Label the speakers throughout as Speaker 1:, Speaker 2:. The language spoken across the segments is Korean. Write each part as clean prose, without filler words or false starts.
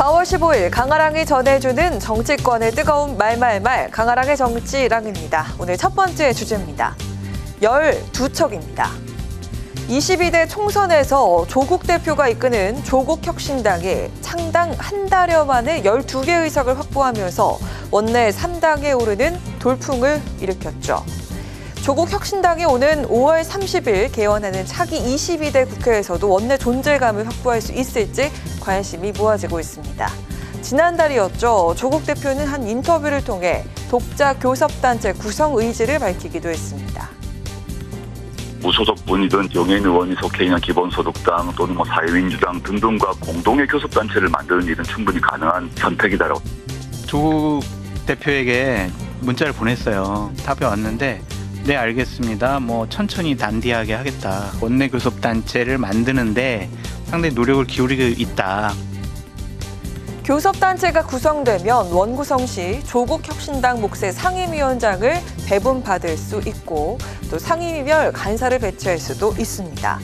Speaker 1: 4월 15일 강아랑이 전해주는 정치권의 뜨거운 말말말 강아랑의 정치랑입니다. 오늘 첫 번째 주제입니다. 12척입니다. 22대 총선에서 조국 대표가 이끄는 조국혁신당이 창당 한 달여 만에 12개 의석을 확보하면서 원내 3당에 오르는 돌풍을 일으켰죠. 조국혁신당이 오는 5월 30일 개원하는 차기 22대 국회에서도 원내 존재감을 확보할 수 있을지 관심이 모아지고 있습니다. 지난달이었죠. 조국 대표는 한 인터뷰를 통해 독자 교섭단체 구성 의지를 밝히기도 했습니다.
Speaker 2: 무소속분이든 영예인 의원이 속해 있는 기본소득당 또는 사회민주당 등등과 공동의 교섭단체를 만드는 일은 충분히 가능한 선택이다라고.
Speaker 3: 조국 대표에게 문자를 보냈어요. 답이 왔는데 네, 알겠습니다. 천천히 단디하게 하겠다. 원내 교섭단체를 만드는데 상당히 노력을 기울이고 있다.
Speaker 1: 교섭단체가 구성되면 원구성 시 조국혁신당 몫의 상임위원장을 배분받을 수 있고 또 상임위별 간사를 배치할 수도 있습니다.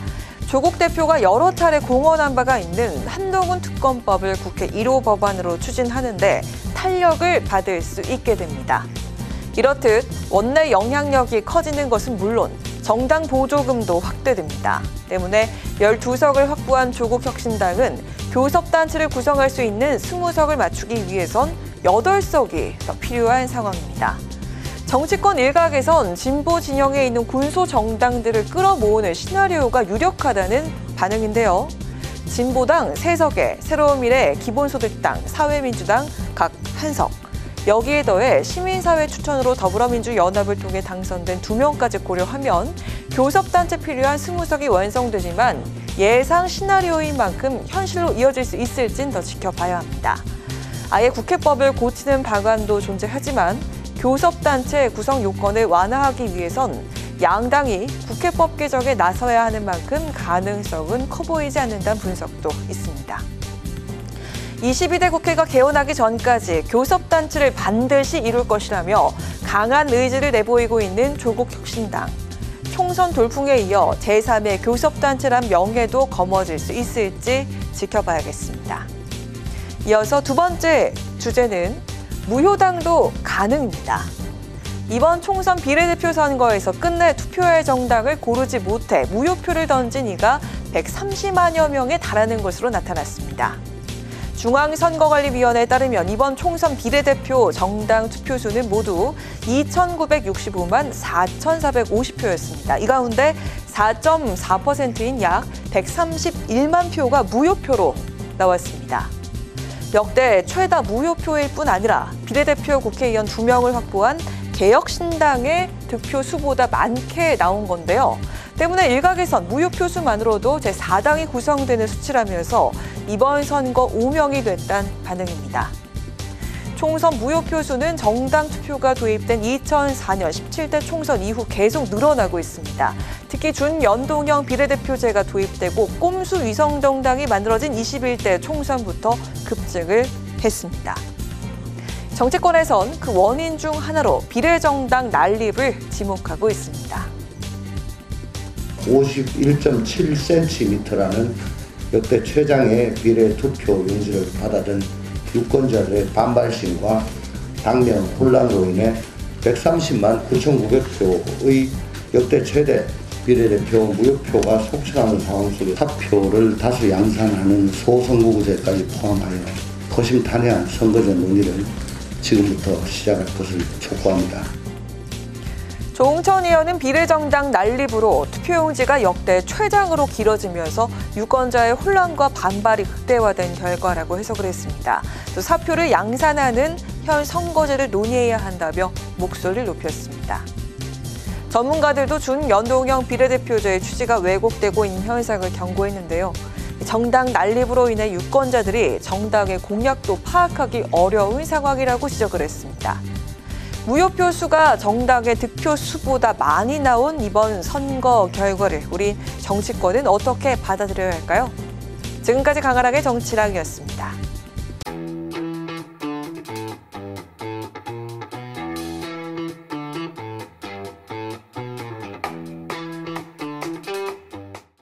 Speaker 1: 조국 대표가 여러 차례 공언한 바가 있는 한동훈 특검법을 국회 1호 법안으로 추진하는데 탄력을 받을 수 있게 됩니다. 이렇듯 원내 영향력이 커지는 것은 물론 정당 보조금도 확대됩니다. 때문에 12석을 확보한 조국혁신당은 교섭단체를 구성할 수 있는 20석을 맞추기 위해선 8석이 더 필요한 상황입니다. 정치권 일각에선 진보 진영에 있는 군소 정당들을 끌어모으는 시나리오가 유력하다는 반응인데요. 진보당 3석에 새로운미래, 기본소득당, 사회민주당 각 1석, 여기에 더해 시민사회 추천으로 더불어민주연합을 통해 당선된 2명까지 고려하면 교섭단체 필요한 20석이 완성되지만 예상 시나리오인 만큼 현실로 이어질 수 있을진 더 지켜봐야 합니다. 아예 국회법을 고치는 방안도 존재하지만 교섭단체 구성 요건을 완화하기 위해선 양당이 국회법 개정에 나서야 하는 만큼 가능성은 커 보이지 않는다는 분석도 있습니다. 22대 국회가 개원하기 전까지 교섭단체를 반드시 이룰 것이라며 강한 의지를 내보이고 있는 조국혁신당. 총선 돌풍에 이어 제3의 교섭단체란 명예도 거머쥘 수 있을지 지켜봐야겠습니다. 이어서 두 번째 주제는 무효당도 가능입니다. 이번 총선 비례대표 선거에서 끝내 투표할 정당을 고르지 못해 무효표를 던진 이가 130만여 명에 달하는 것으로 나타났습니다. 중앙선거관리위원회에 따르면 이번 총선 비례대표 정당 투표수는 모두 2,965만 4,450표였습니다. 이 가운데 4.4%인 약 131만 표가 무효표로 나왔습니다. 역대 최다 무효표일 뿐 아니라 비례대표 국회의원 2명을 확보한 개혁신당의 득표수보다 많게 나온 건데요. 때문에 일각에선 무효표 수만으로도 제4당이 구성되는 수치라면서 이번 선거 5명이 됐다는 반응입니다. 총선 무효표 수는 정당 투표가 도입된 2004년 17대 총선 이후 계속 늘어나고 있습니다. 특히 준연동형 비례대표제가 도입되고 꼼수 위성정당이 만들어진 21대 총선부터 급증을 했습니다. 정치권에선 그 원인 중 하나로 비례정당 난립을 지목하고 있습니다.
Speaker 4: 51.7cm라는 역대 최장의 비례 투표 용지를 받아든 유권자들의 반발심과 당면 혼란으로 인해 130만 9,900표의 역대 최대 비례대표 무효표가 속출하는 상황 속에 사표를 다수 양산하는 소선거구제까지 포함하여 허심탄회한 선거제 논의를 지금부터 시작할 것을 촉구합니다.
Speaker 1: 조홍천 의원은 비례정당 난립으로 투표용지가 역대 최장으로 길어지면서 유권자의 혼란과 반발이 극대화된 결과라고 해석을 했습니다. 또 사표를 양산하는 현 선거제를 논의해야 한다며 목소리를 높였습니다. 전문가들도 준연동형 비례대표제의 취지가 왜곡되고 있는 현상을 경고했는데요. 정당 난립으로 인해 유권자들이 정당의 공약도 파악하기 어려운 상황이라고 지적을 했습니다. 무효표 수가 정당의 득표 수보다 많이 나온 이번 선거 결과를 우리 정치권은 어떻게 받아들여야 할까요? 지금까지 강아랑의 정치랑이었습니다.